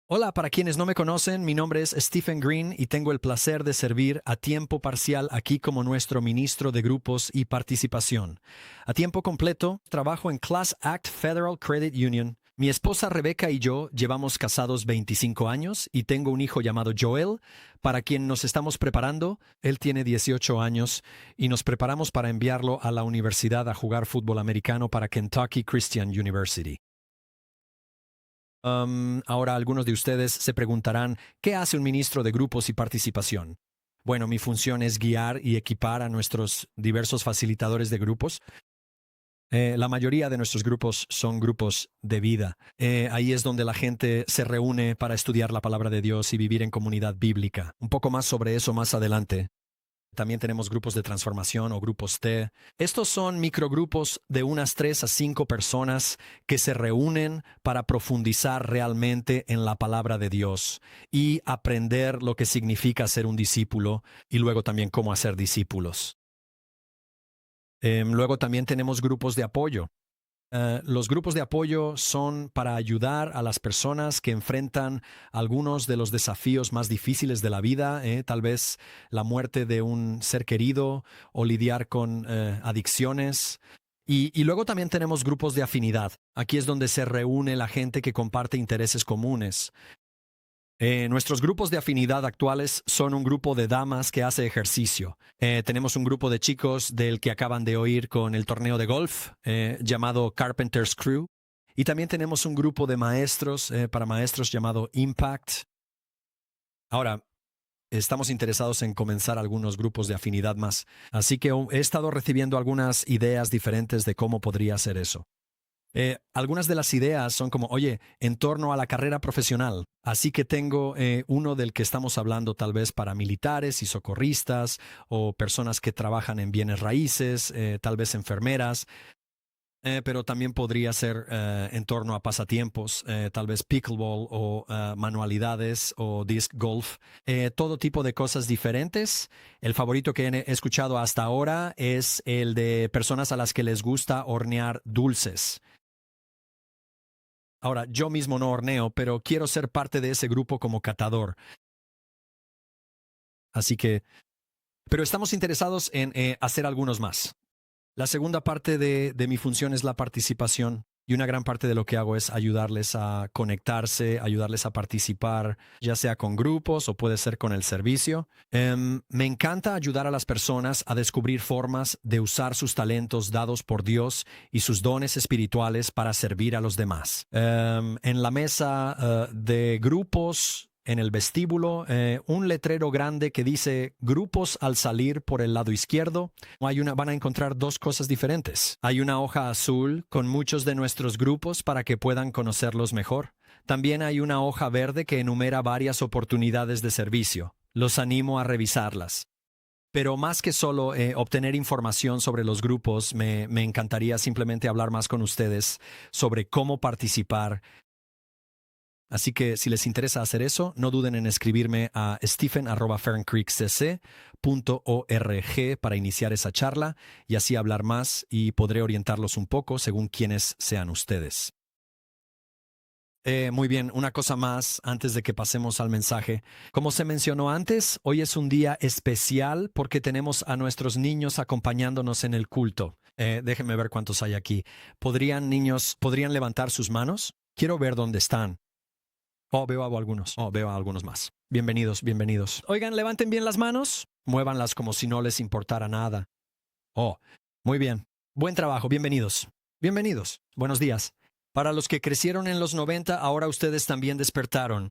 Hola, para quienes no me conocen, mi nombre es Stephen Green y tengo el placer de servir a tiempo parcial aquí como nuestro ministro de grupos y participación. A tiempo completo, trabajo en Class Act Federal Credit Union. Mi esposa Rebecca y yo llevamos casados 25 años y tengo un hijo llamado Joel, para quien nos estamos preparando. Él tiene 18 años y nos preparamos para enviarlo a la universidad a jugar fútbol americano para Kentucky Christian University. Ahora algunos de ustedes se preguntarán, ¿qué hace un ministro de grupos y participación? Bueno, mi función es guiar y equipar a nuestros diversos facilitadores de grupos. La mayoría de nuestros grupos son grupos de vida. Ahí es donde la gente se reúne para estudiar la palabra de Dios y vivir en comunidad bíblica. Un poco más sobre eso más adelante. También tenemos grupos de transformación o grupos T. Estos son microgrupos de unas 3 a 5 personas que se reúnen para profundizar realmente en la palabra de Dios y aprender lo que significa ser un discípulo y luego también cómo hacer discípulos. Luego también tenemos grupos de apoyo. Los grupos de apoyo son para ayudar a las personas que enfrentan algunos de los desafíos más difíciles de la vida, tal vez la muerte de un ser querido o lidiar con adicciones. Y luego también tenemos grupos de afinidad. Aquí es donde se reúne la gente que comparte intereses comunes. Nuestros grupos de afinidad actuales son un grupo de damas que hace ejercicio. Tenemos un grupo de chicos del que acaban de oír con el torneo de golf, llamado Carpenter's Crew. Y también tenemos un grupo de maestros, para maestros llamado Impact. Ahora, estamos interesados en comenzar algunos grupos de afinidad más. Así que he estado recibiendo algunas ideas diferentes de cómo podría ser eso. Algunas de las ideas son como, oye, en torno a la carrera profesional. Así que tengo uno del que estamos hablando tal vez para militares y socorristas o personas que trabajan en bienes raíces, tal vez enfermeras, pero también podría ser en torno a pasatiempos, tal vez pickleball o manualidades o disc golf, todo tipo de cosas diferentes. El favorito que he escuchado hasta ahora es el de personas a las que les gusta hornear dulces. Ahora, yo mismo no horneo, pero quiero ser parte de ese grupo como catador. Así que, pero estamos interesados en hacer algunos más. La segunda parte de mi función es la participación. Y una gran parte de lo que hago es ayudarles a conectarse, ayudarles a participar, ya sea con grupos o puede ser con el servicio. Me encanta ayudar a las personas a descubrir formas de usar sus talentos dados por Dios y sus dones espirituales para servir a los demás. En la mesa de grupos, en el vestíbulo, un letrero grande que dice grupos al salir por el lado izquierdo. Van a encontrar dos cosas diferentes. Hay una hoja azul con muchos de nuestros grupos para que puedan conocerlos mejor. También hay una hoja verde que enumera varias oportunidades de servicio. Los animo a revisarlas. Pero más que solo obtener información sobre los grupos, me encantaría simplemente hablar más con ustedes sobre cómo participar. Así que si les interesa hacer eso, no duden en escribirme a stephen@ferncreekcc.org para iniciar esa charla y así hablar más y podré orientarlos un poco según quienes sean ustedes. Muy bien, una cosa más antes de que pasemos al mensaje. Como se mencionó antes, hoy es un día especial porque tenemos a nuestros niños acompañándonos en el culto. Déjenme ver cuántos hay aquí. ¿Podrían levantar sus manos? Quiero ver dónde están. Oh, veo a algunos. Oh, veo a algunos más. Bienvenidos, bienvenidos. Oigan, levanten bien las manos. Muévanlas como si no les importara nada. Oh, muy bien. Buen trabajo, bienvenidos. Bienvenidos. Buenos días. Para los que crecieron en los 90, ahora ustedes también despertaron.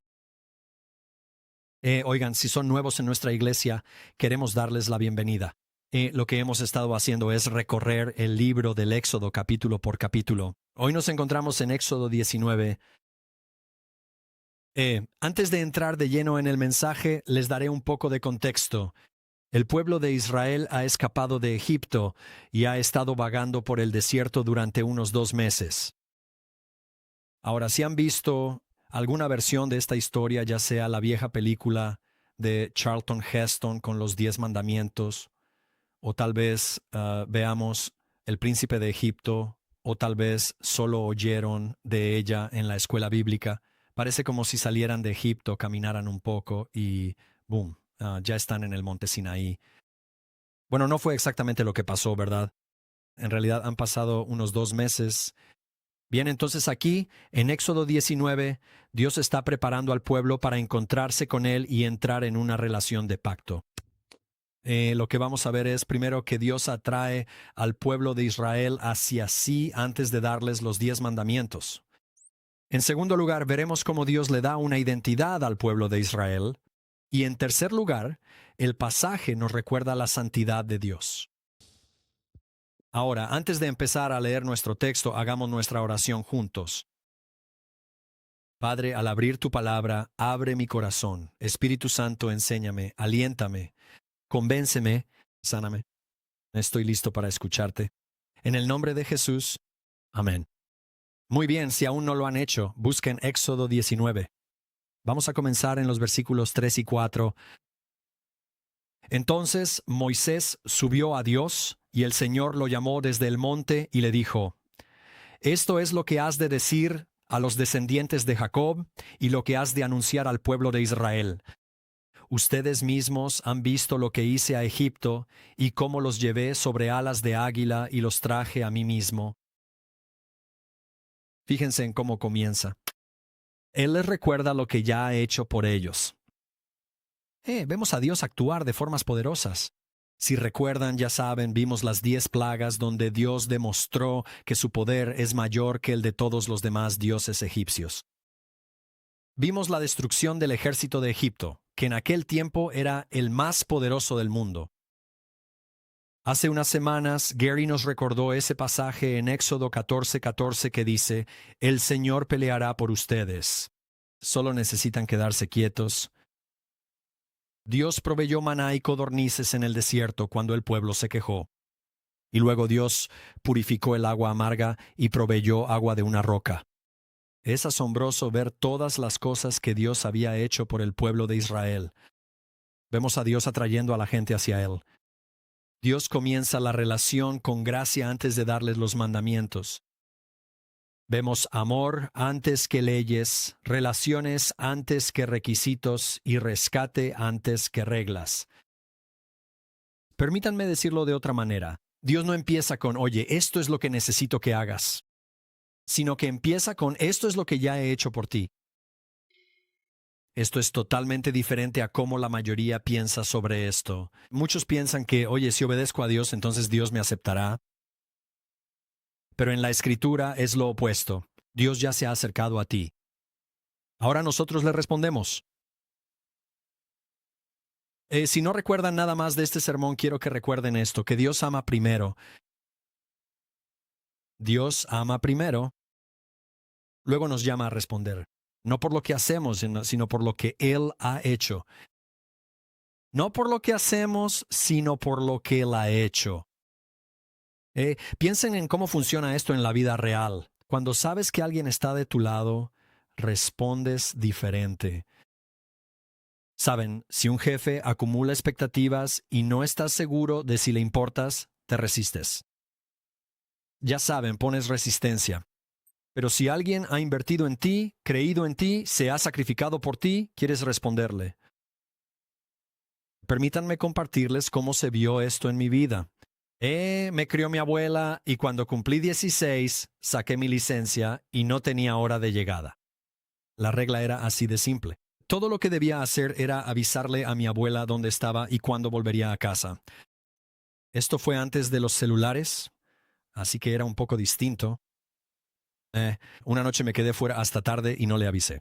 Oigan, si son nuevos en nuestra iglesia, queremos darles la bienvenida. Lo que hemos estado haciendo es recorrer el libro del Éxodo capítulo por capítulo. Hoy nos encontramos en Éxodo 19. Antes de entrar de lleno en el mensaje, les daré un poco de contexto. El pueblo de Israel ha escapado de Egipto y ha estado vagando por el desierto durante unos 2 meses. Ahora, si han visto alguna versión de esta historia, ya sea la vieja película de Charlton Heston con los 10 mandamientos, o tal vez veamos El Príncipe de Egipto, o tal vez solo oyeron de ella en la escuela bíblica, Parece como si salieran de Egipto, caminaran un poco y ¡boom! Ya están en el monte Sinaí. Bueno, no fue exactamente lo que pasó, ¿verdad? En realidad han pasado unos 2 meses. Bien, entonces aquí, en Éxodo 19, Dios está preparando al pueblo para encontrarse con Él y entrar en una relación de pacto. Lo que vamos a ver es primero que Dios atrae al pueblo de Israel hacia sí antes de darles los 10 mandamientos. En segundo lugar, veremos cómo Dios le da una identidad al pueblo de Israel. Y en tercer lugar, el pasaje nos recuerda la santidad de Dios. Ahora, antes de empezar a leer nuestro texto, hagamos nuestra oración juntos. Padre, al abrir tu palabra, abre mi corazón. Espíritu Santo, enséñame, aliéntame, convénceme, sáname. Estoy listo para escucharte. En el nombre de Jesús. Amén. Muy bien, si aún no lo han hecho, busquen Éxodo 19. Vamos a comenzar en los versículos 3 y 4. Entonces Moisés subió a Dios, y el Señor lo llamó desde el monte y le dijo: Esto es lo que has de decir a los descendientes de Jacob y lo que has de anunciar al pueblo de Israel. Ustedes mismos han visto lo que hice a Egipto y cómo los llevé sobre alas de águila y los traje a mí mismo. Fíjense en cómo comienza. Él les recuerda lo que ya ha hecho por ellos. Vemos a Dios actuar de formas poderosas. Si recuerdan, ya saben, vimos las 10 plagas donde Dios demostró que su poder es mayor que el de todos los demás dioses egipcios. Vimos la destrucción del ejército de Egipto, que en aquel tiempo era el más poderoso del mundo. Hace unas semanas, Gary nos recordó ese pasaje en Éxodo 14:14 que dice: El Señor peleará por ustedes. Solo necesitan quedarse quietos. Dios proveyó maná y codornices en el desierto cuando el pueblo se quejó. Y luego Dios purificó el agua amarga y proveyó agua de una roca. Es asombroso ver todas las cosas que Dios había hecho por el pueblo de Israel. Vemos a Dios atrayendo a la gente hacia Él. Dios comienza la relación con gracia antes de darles los mandamientos. Vemos amor antes que leyes, relaciones antes que requisitos y rescate antes que reglas. Permítanme decirlo de otra manera. Dios no empieza con, oye, esto es lo que necesito que hagas, sino que empieza con, esto es lo que ya he hecho por ti. Esto es totalmente diferente a cómo la mayoría piensa sobre esto. Muchos piensan que, oye, si obedezco a Dios, entonces Dios me aceptará. Pero en la Escritura es lo opuesto. Dios ya se ha acercado a ti. Ahora nosotros le respondemos. Si no recuerdan nada más de este sermón, quiero que recuerden esto, que Dios ama primero. Dios ama primero, luego nos llama a responder. No por lo que hacemos, sino por lo que Él ha hecho. No por lo que hacemos, sino por lo que Él ha hecho. Piensen en cómo funciona esto en la vida real. Cuando sabes que alguien está de tu lado, respondes diferente. Saben, si un jefe acumula expectativas y no estás seguro de si le importas, te resistes. Ya saben, pones resistencia. Pero si alguien ha invertido en ti, creído en ti, se ha sacrificado por ti, quieres responderle. Permítanme compartirles cómo se vio esto en mi vida. Me crió mi abuela y cuando cumplí 16 saqué mi licencia y no tenía hora de llegada. La regla era así de simple. Todo lo que debía hacer era avisarle a mi abuela dónde estaba y cuándo volvería a casa. Esto fue antes de los celulares, así que era un poco distinto. Una noche me quedé fuera hasta tarde y no le avisé.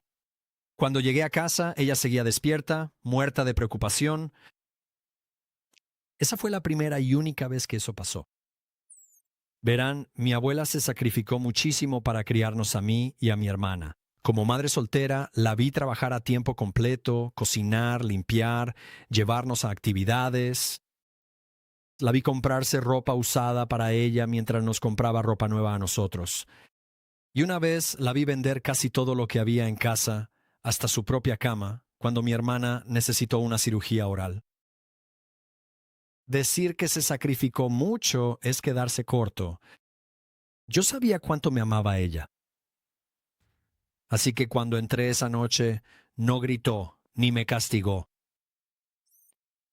Cuando llegué a casa, ella seguía despierta, muerta de preocupación. Esa fue la primera y única vez que eso pasó. Verán, mi abuela se sacrificó muchísimo para criarnos a mí y a mi hermana. Como madre soltera, la vi trabajar a tiempo completo, cocinar, limpiar, llevarnos a actividades. La vi comprarse ropa usada para ella mientras nos compraba ropa nueva a nosotros. Y una vez la vi vender casi todo lo que había en casa, hasta su propia cama, cuando mi hermana necesitó una cirugía oral. Decir que se sacrificó mucho es quedarse corto. Yo sabía cuánto me amaba ella. Así que cuando entré esa noche, no gritó ni me castigó.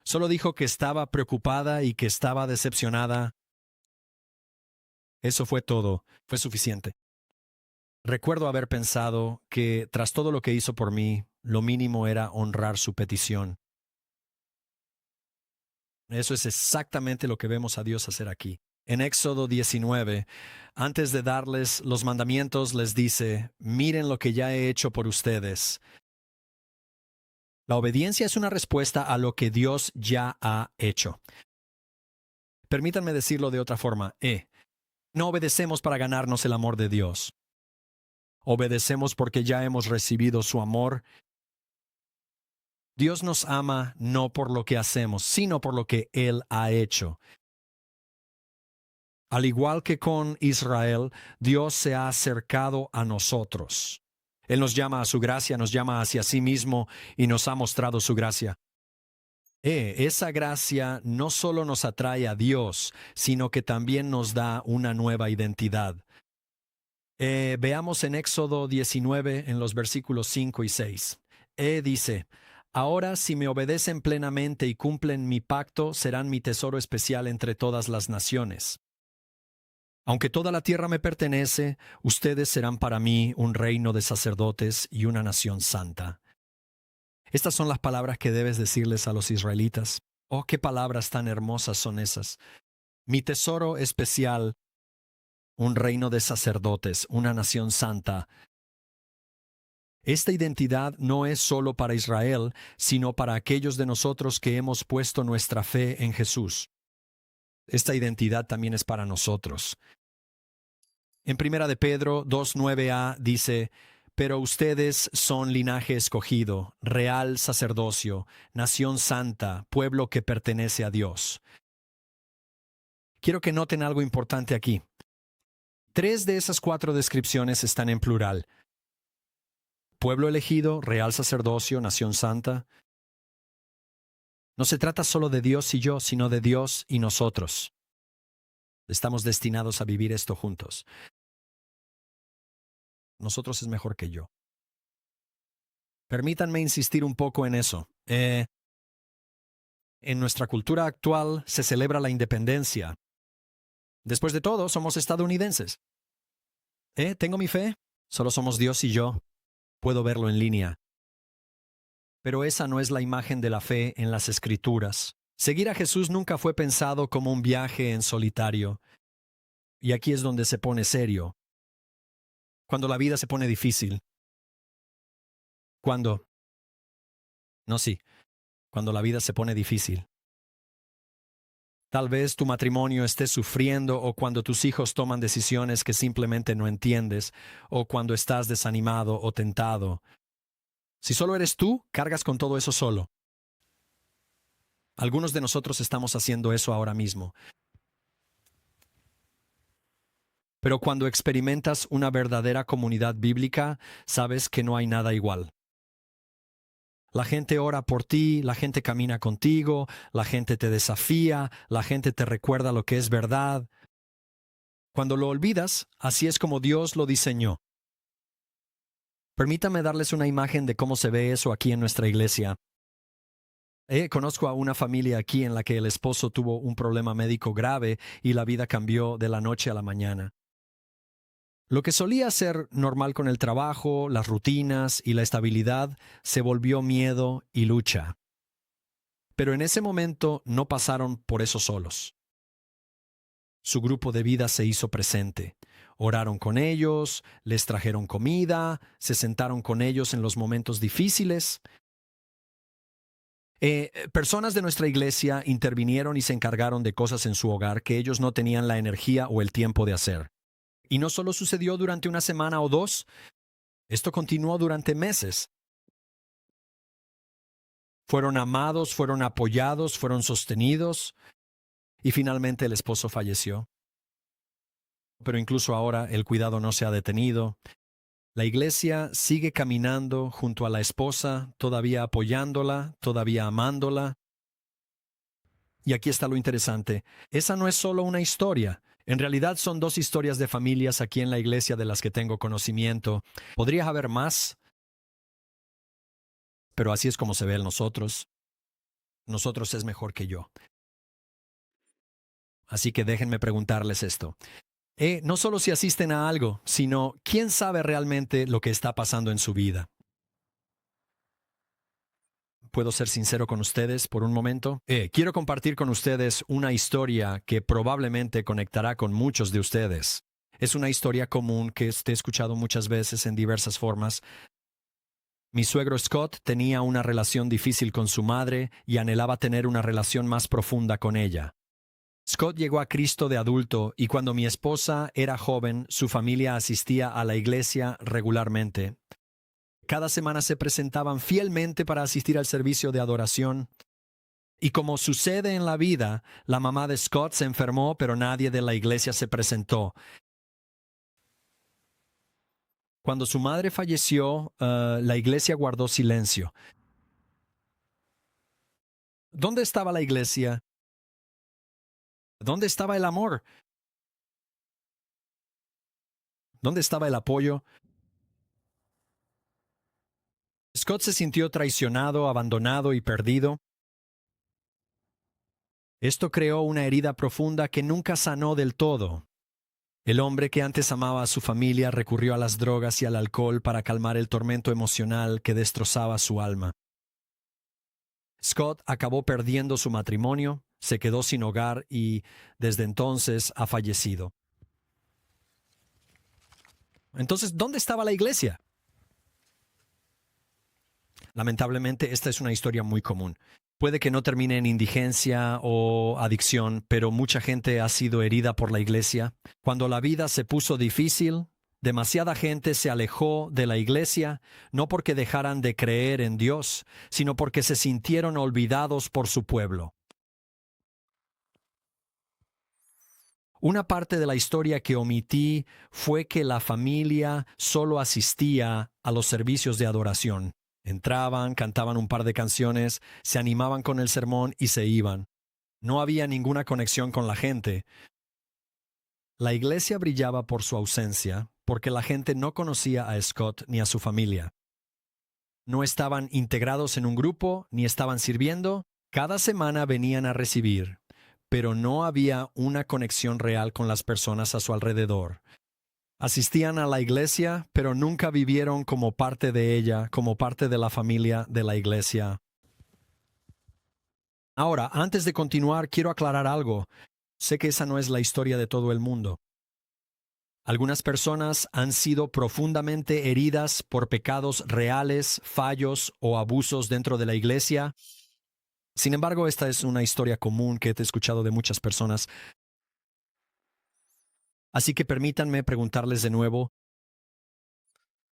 Solo dijo que estaba preocupada y que estaba decepcionada. Eso fue todo, fue suficiente. Recuerdo haber pensado que, tras todo lo que hizo por mí, lo mínimo era honrar su petición. Eso es exactamente lo que vemos a Dios hacer aquí. En Éxodo 19, antes de darles los mandamientos, les dice, miren lo que ya he hecho por ustedes. La obediencia es una respuesta a lo que Dios ya ha hecho. Permítanme decirlo de otra forma. No obedecemos para ganarnos el amor de Dios. Obedecemos porque ya hemos recibido su amor. Dios nos ama no por lo que hacemos, sino por lo que Él ha hecho. Al igual que con Israel, Dios se ha acercado a nosotros. Él nos llama a su gracia, nos llama hacia sí mismo y nos ha mostrado su gracia. Esa gracia no solo nos atrae a Dios, sino que también nos da una nueva identidad. Veamos en Éxodo 19, en los versículos 5 y 6. Dice, ahora si me obedecen plenamente y cumplen mi pacto, serán mi tesoro especial entre todas las naciones. Aunque toda la tierra me pertenece, ustedes serán para mí un reino de sacerdotes y una nación santa. Estas son las palabras que debes decirles a los israelitas. Oh, qué palabras tan hermosas son esas. Mi tesoro especial, un reino de sacerdotes, una nación santa. Esta identidad no es solo para Israel, sino para aquellos de nosotros que hemos puesto nuestra fe en Jesús. Esta identidad también es para nosotros. En 1 de Pedro 2:9a dice, pero ustedes son linaje escogido, real sacerdocio, nación santa, pueblo que pertenece a Dios. Quiero que noten algo importante aquí. 3 de esas 4 descripciones están en plural. Pueblo elegido, real sacerdocio, nación santa. No se trata solo de Dios y yo, sino de Dios y nosotros. Estamos destinados a vivir esto juntos. Nosotros es mejor que yo. Permítanme insistir un poco en eso. En nuestra cultura actual se celebra la independencia. Después de todo, somos estadounidenses. ¿Tengo mi fe? Solo somos Dios y yo. Puedo verlo en línea. Pero esa no es la imagen de la fe en las Escrituras. Seguir a Jesús nunca fue pensado como un viaje en solitario. Y aquí es donde se pone serio. Cuando la vida se pone difícil. Cuando la vida se pone difícil. Tal vez tu matrimonio esté sufriendo o cuando tus hijos toman decisiones que simplemente no entiendes o cuando estás desanimado o tentado. Si solo eres tú, cargas con todo eso solo. Algunos de nosotros estamos haciendo eso ahora mismo. Pero cuando experimentas una verdadera comunidad bíblica, sabes que no hay nada igual. La gente ora por ti, la gente camina contigo, la gente te desafía, la gente te recuerda lo que es verdad. Cuando lo olvidas, así es como Dios lo diseñó. Permítame darles una imagen de cómo se ve eso aquí en nuestra iglesia. Conozco a una familia aquí en la que el esposo tuvo un problema médico grave y la vida cambió de la noche a la mañana. Lo que solía ser normal con el trabajo, las rutinas y la estabilidad se volvió miedo y lucha. Pero en ese momento no pasaron por eso solos. Su grupo de vida se hizo presente. Oraron con ellos, les trajeron comida, se sentaron con ellos en los momentos difíciles. Personas de nuestra iglesia intervinieron y se encargaron de cosas en su hogar que ellos no tenían la energía o el tiempo de hacer. Y no solo sucedió durante una semana o dos, esto continuó durante meses. Fueron amados, fueron apoyados, fueron sostenidos y finalmente el esposo falleció. Pero incluso ahora el cuidado no se ha detenido. La iglesia sigue caminando junto a la esposa, todavía apoyándola, todavía amándola. Y aquí está lo interesante. Esa no es solo una historia, En realidad son dos historias de familias aquí en la iglesia de las que tengo conocimiento. Podría haber más, pero así es como se ve en nosotros. Nosotros es mejor que yo. Así que déjenme preguntarles esto. No solo si asisten a algo, sino quién sabe realmente lo que está pasando en su vida. ¿Puedo ser sincero con ustedes por un momento? Quiero compartir con ustedes una historia que probablemente conectará con muchos de ustedes. Es una historia común que he escuchado muchas veces en diversas formas. Mi suegro Scott tenía una relación difícil con su madre y anhelaba tener una relación más profunda con ella. Scott llegó a Cristo de adulto y cuando mi esposa era joven, su familia asistía a la iglesia regularmente. Cada semana se presentaban fielmente para asistir al servicio de adoración. Y como sucede en la vida, la mamá de Scott se enfermó, pero nadie de la iglesia se presentó. Cuando su madre falleció, la iglesia guardó silencio. ¿Dónde estaba la iglesia? ¿Dónde estaba el amor? ¿Dónde estaba el apoyo? Scott se sintió traicionado, abandonado y perdido. Esto creó una herida profunda que nunca sanó del todo. El hombre que antes amaba a su familia recurrió a las drogas y al alcohol para calmar el tormento emocional que destrozaba su alma. Scott acabó perdiendo su matrimonio, se quedó sin hogar y, desde entonces, ha fallecido. Entonces, ¿dónde estaba la iglesia? Lamentablemente, esta es una historia muy común. Puede que no termine en indigencia o adicción, pero mucha gente ha sido herida por la iglesia. Cuando la vida se puso difícil, demasiada gente se alejó de la iglesia, no porque dejaran de creer en Dios, sino porque se sintieron olvidados por su pueblo. Una parte de la historia que omití fue que la familia solo asistía a los servicios de adoración. Entraban, cantaban un par de canciones, se animaban con el sermón y se iban. No había ninguna conexión con la gente. La iglesia brillaba por su ausencia, porque la gente no conocía a Scott ni a su familia. No estaban integrados en un grupo, ni estaban sirviendo. Cada semana venían a recibir, pero no había una conexión real con las personas a su alrededor. Asistían a la iglesia, pero nunca vivieron como parte de ella, como parte de la familia de la iglesia. Ahora, antes de continuar, quiero aclarar algo. Sé que esa no es la historia de todo el mundo. Algunas personas han sido profundamente heridas por pecados reales, fallos o abusos dentro de la iglesia. Sin embargo, esta es una historia común que he escuchado de muchas personas. Así que permítanme preguntarles de nuevo,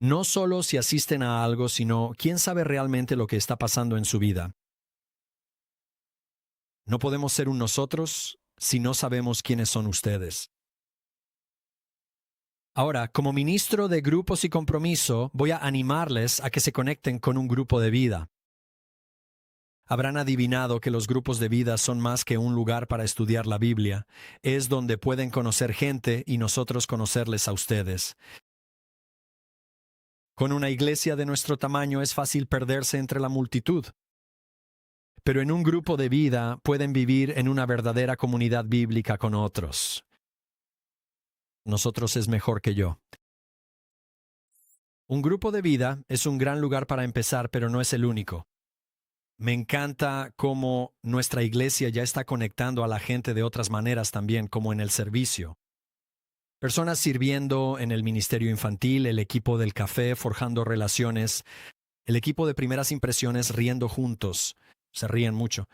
no solo si asisten a algo, sino quién sabe realmente lo que está pasando en su vida. No podemos ser un nosotros si no sabemos quiénes son ustedes. Ahora, como ministro de grupos y compromiso, voy a animarles a que se conecten con un grupo de vida. Habrán adivinado que los grupos de vida son más que un lugar para estudiar la Biblia. Es donde pueden conocer gente y nosotros conocerles a ustedes. Con una iglesia de nuestro tamaño es fácil perderse entre la multitud. Pero en un grupo de vida pueden vivir en una verdadera comunidad bíblica con otros. Nosotros es mejor que yo. Un grupo de vida es un gran lugar para empezar, pero no es el único. Me encanta cómo nuestra iglesia ya está conectando a la gente de otras maneras también, como en el servicio. Personas sirviendo en el ministerio infantil, el equipo del café, forjando relaciones, el equipo de primeras impresiones riendo juntos, se ríen mucho.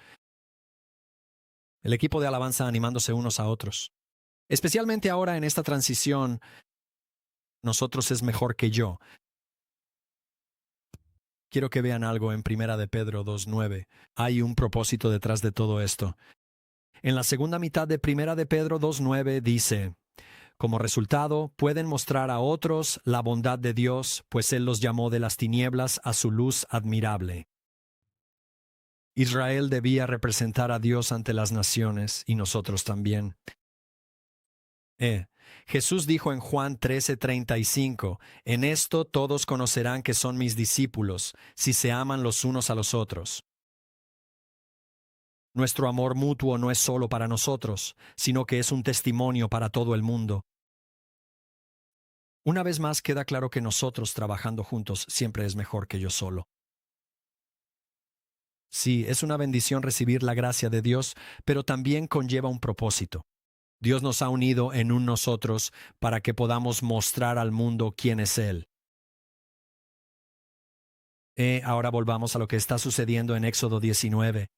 El equipo de alabanza animándose unos a otros. Especialmente ahora en esta transición, nosotros es mejor que yo. Quiero que vean algo en Primera de Pedro 2:9. Hay un propósito detrás de todo esto. En la segunda mitad de Primera de Pedro 2:9 dice: como resultado, pueden mostrar a otros la bondad de Dios, pues Él los llamó de las tinieblas a su luz admirable. Israel debía representar a Dios ante las naciones y nosotros también. Eh, Jesús dijo en Juan 13:35, en esto todos conocerán que son mis discípulos, si se aman los unos a los otros. Nuestro amor mutuo no es solo para nosotros, sino que es un testimonio para todo el mundo. Una vez más queda claro que nosotros trabajando juntos siempre es mejor que yo solo. Sí, es una bendición recibir la gracia de Dios, pero también conlleva un propósito. Dios nos ha unido en un nosotros para que podamos mostrar al mundo quién es Él. Ahora volvamos a lo que está sucediendo en Éxodo 19.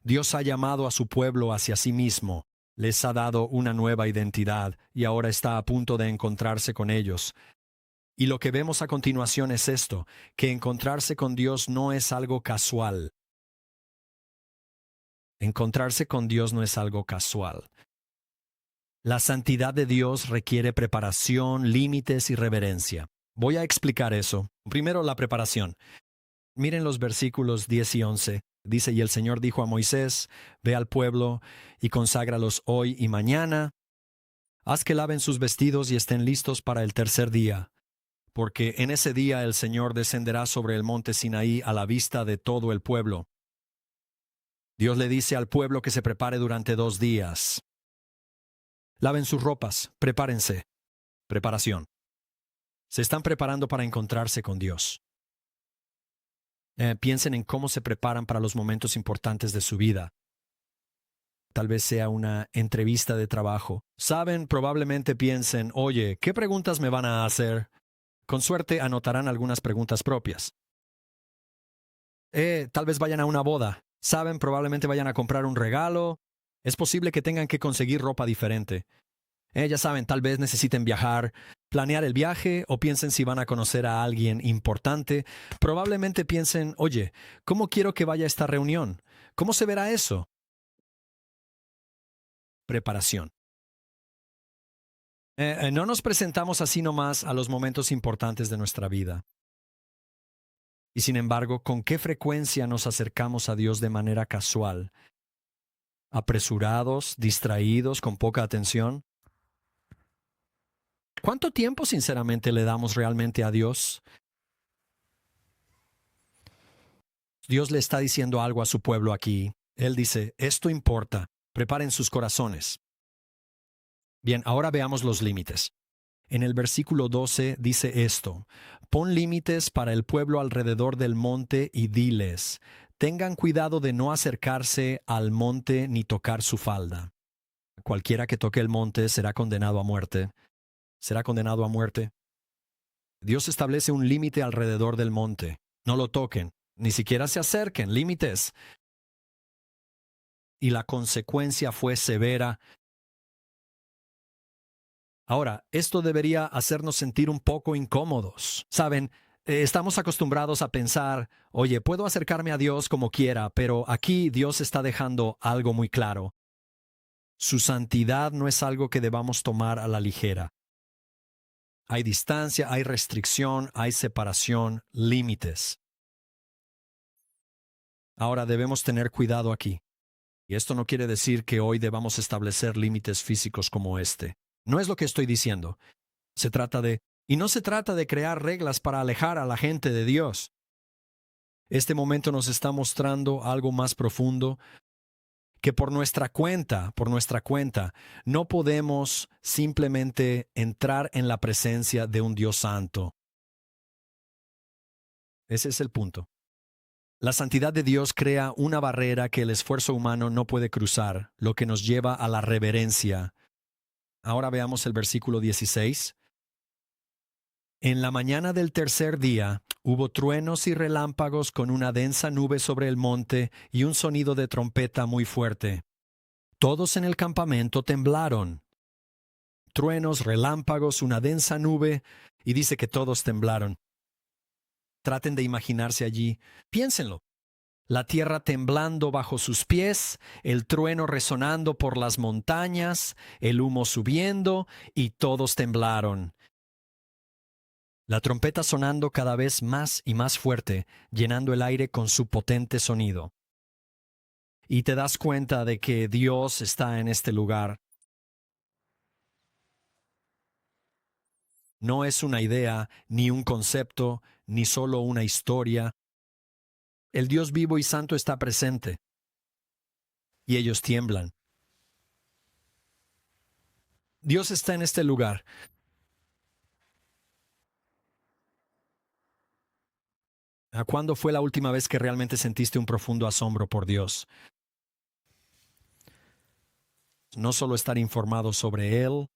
Dios ha llamado a su pueblo hacia sí mismo, les ha dado una nueva identidad y ahora está a punto de encontrarse con ellos. Y lo que vemos a continuación es esto, que encontrarse con Dios no es algo casual. Encontrarse con Dios no es algo casual. La santidad de Dios requiere preparación, límites y reverencia. Voy a explicar eso. Primero, la preparación. Miren los versículos 10 y 11. Dice, y el Señor dijo a Moisés, ve al pueblo y conságralos hoy y mañana. Haz que laven sus vestidos y estén listos para el tercer día, porque en ese día el Señor descenderá sobre el monte Sinaí a la vista de todo el pueblo. Dios le dice al pueblo que se prepare durante 2 días. Laven sus ropas, prepárense. Preparación. Se están preparando para encontrarse con Dios. Piensen en cómo se preparan para los momentos importantes de su vida. Tal vez sea una entrevista de trabajo. Saben, probablemente piensen, oye, ¿qué preguntas me van a hacer? Con suerte anotarán algunas preguntas propias. Tal vez vayan a una boda. Saben, probablemente vayan a comprar un regalo. Es posible que tengan que conseguir ropa diferente. Ya saben, tal vez necesiten viajar, planear el viaje o piensen si van a conocer a alguien importante. Probablemente piensen, oye, ¿cómo quiero que vaya esta reunión? ¿Cómo se verá eso? Preparación. No nos presentamos así nomás a los momentos importantes de nuestra vida. Y sin embargo, ¿con qué frecuencia nos acercamos a Dios de manera casual? ¿Apresurados, distraídos, con poca atención? ¿Cuánto tiempo sinceramente le damos realmente a Dios? Dios le está diciendo algo a su pueblo aquí. Él dice, esto importa, preparen sus corazones. Bien, ahora veamos los límites. En el versículo 12 dice esto, pon límites para el pueblo alrededor del monte y diles, tengan cuidado de no acercarse al monte ni tocar su falda. Cualquiera que toque el monte será condenado a muerte. ¿Será condenado a muerte? Dios establece un límite alrededor del monte. No lo toquen, ni siquiera se acerquen, límites. Y la consecuencia fue severa. Ahora, esto debería hacernos sentir un poco incómodos. Saben, estamos acostumbrados a pensar, oye, puedo acercarme a Dios como quiera, pero aquí Dios está dejando algo muy claro. Su santidad no es algo que debamos tomar a la ligera. Hay distancia, hay restricción, hay separación, límites. Ahora debemos tener cuidado aquí. Y esto no quiere decir que hoy debamos establecer límites físicos como este. No es lo que estoy diciendo. Se trata de... Y no se trata de crear reglas para alejar a la gente de Dios. Este momento nos está mostrando algo más profundo, que por nuestra cuenta, no podemos simplemente entrar en la presencia de un Dios santo. Ese es el punto. La santidad de Dios crea una barrera que el esfuerzo humano no puede cruzar, lo que nos lleva a la reverencia. Ahora veamos el versículo 16. En la mañana del tercer día hubo truenos y relámpagos con una densa nube sobre el monte y un sonido de trompeta muy fuerte. Todos en el campamento temblaron. Truenos, relámpagos, una densa nube, y dice que todos temblaron. Traten de imaginarse allí. Piénsenlo. La tierra temblando bajo sus pies, el trueno resonando por las montañas, el humo subiendo, y todos temblaron. La trompeta sonando cada vez más y más fuerte, llenando el aire con su potente sonido. Y te das cuenta de que Dios está en este lugar. No es una idea, ni un concepto, ni solo una historia. El Dios vivo y santo está presente. Y ellos tiemblan. Dios está en este lugar. ¿Cuándo fue la última vez que realmente sentiste un profundo asombro por Dios? No solo estar informado sobre Él,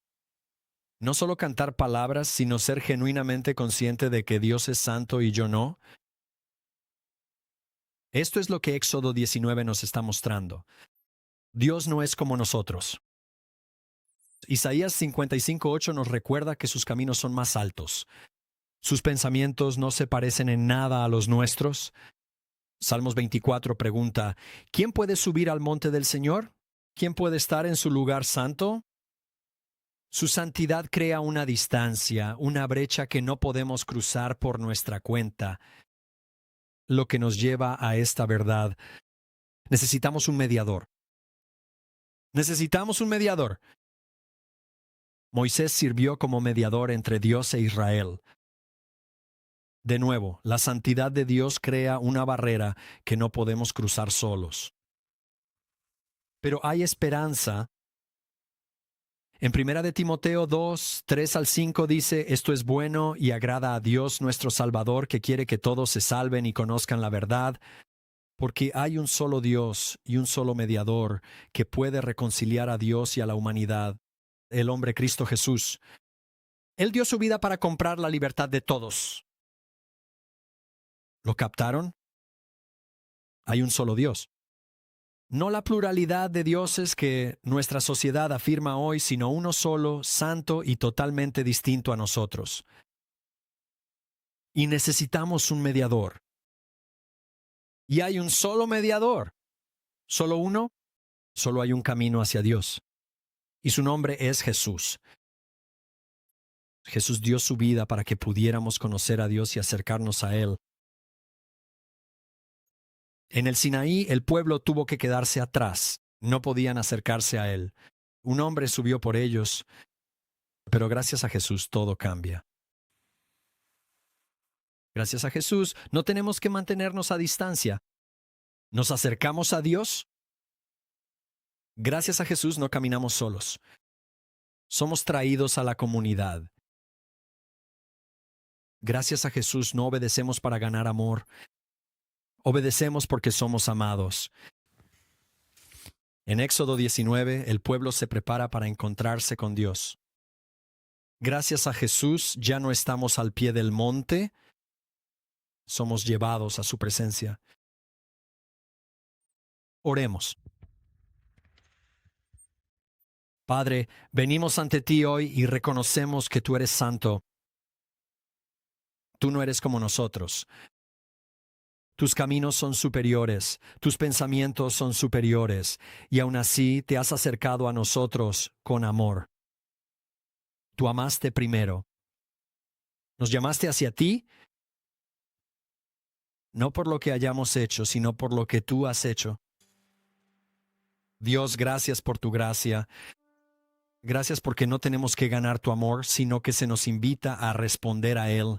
no solo cantar palabras, sino ser genuinamente consciente de que Dios es santo y yo no. Esto es lo que Éxodo 19 nos está mostrando. Dios no es como nosotros. Isaías 55:8 nos recuerda que sus caminos son más altos. Sus pensamientos no se parecen en nada a los nuestros. Salmos 24 pregunta, ¿quién puede subir al monte del Señor? ¿Quién puede estar en su lugar santo? Su santidad crea una distancia, una brecha que no podemos cruzar por nuestra cuenta, lo que nos lleva a esta verdad. Necesitamos un mediador. Necesitamos un mediador. Moisés sirvió como mediador entre Dios e Israel. De nuevo, la santidad de Dios crea una barrera que no podemos cruzar solos. Pero hay esperanza. En 1 de Timoteo 2, 3 al 5 dice, esto es bueno y agrada a Dios nuestro Salvador, que quiere que todos se salven y conozcan la verdad, porque hay un solo Dios y un solo mediador que puede reconciliar a Dios y a la humanidad, el hombre Cristo Jesús. Él dio su vida para comprar la libertad de todos. ¿Lo captaron? Hay un solo Dios. No la pluralidad de dioses que nuestra sociedad afirma hoy, sino uno solo, santo y totalmente distinto a nosotros. Y necesitamos un mediador. Y hay un solo mediador. ¿Solo uno? Solo hay un camino hacia Dios. Y su nombre es Jesús. Jesús dio su vida para que pudiéramos conocer a Dios y acercarnos a Él. En el Sinaí, el pueblo tuvo que quedarse atrás. No podían acercarse a Él. Un hombre subió por ellos, pero gracias a Jesús todo cambia. Gracias a Jesús no tenemos que mantenernos a distancia. Nos acercamos a Dios. Gracias a Jesús no caminamos solos. Somos traídos a la comunidad. Gracias a Jesús no obedecemos para ganar amor. Obedecemos porque somos amados. En Éxodo 19, el pueblo se prepara para encontrarse con Dios. Gracias a Jesús ya no estamos al pie del monte, somos llevados a su presencia. Oremos. Padre, venimos ante ti hoy y reconocemos que tú eres santo. Tú no eres como nosotros. Tus caminos son superiores, tus pensamientos son superiores, y aún así te has acercado a nosotros con amor. Tú amaste primero. Nos llamaste hacia ti, no por lo que hayamos hecho, sino por lo que tú has hecho. Dios, gracias por tu gracia. Gracias porque no tenemos que ganar tu amor, sino que se nos invita a responder a Él.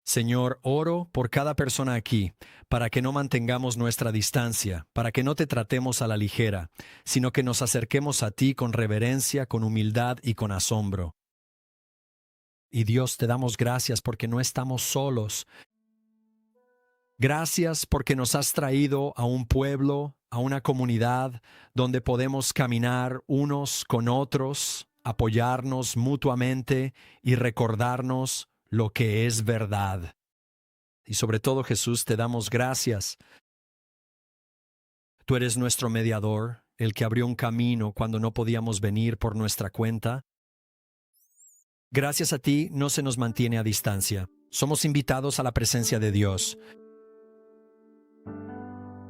Señor, oro por cada persona aquí, para que no mantengamos nuestra distancia, para que no te tratemos a la ligera, sino que nos acerquemos a ti con reverencia, con humildad y con asombro. Y Dios, te damos gracias porque no estamos solos. Gracias porque nos has traído a un pueblo, a una comunidad, donde podemos caminar unos con otros, apoyarnos mutuamente y recordarnos lo que es verdad. Y sobre todo, Jesús, te damos gracias. Tú eres nuestro mediador, el que abrió un camino cuando no podíamos venir por nuestra cuenta. Gracias a ti no se nos mantiene a distancia. Somos invitados a la presencia de Dios.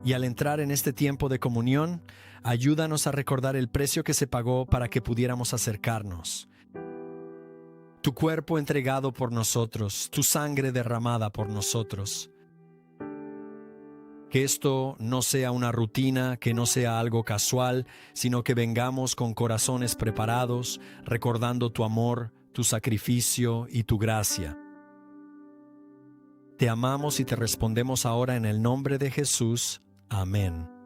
Y al entrar en este tiempo de comunión, ayúdanos a recordar el precio que se pagó para que pudiéramos acercarnos. Tu cuerpo entregado por nosotros, tu sangre derramada por nosotros. Que esto no sea una rutina, que no sea algo casual, sino que vengamos con corazones preparados, recordando tu amor, tu sacrificio y tu gracia. Te amamos y te respondemos ahora en el nombre de Jesús. Amén.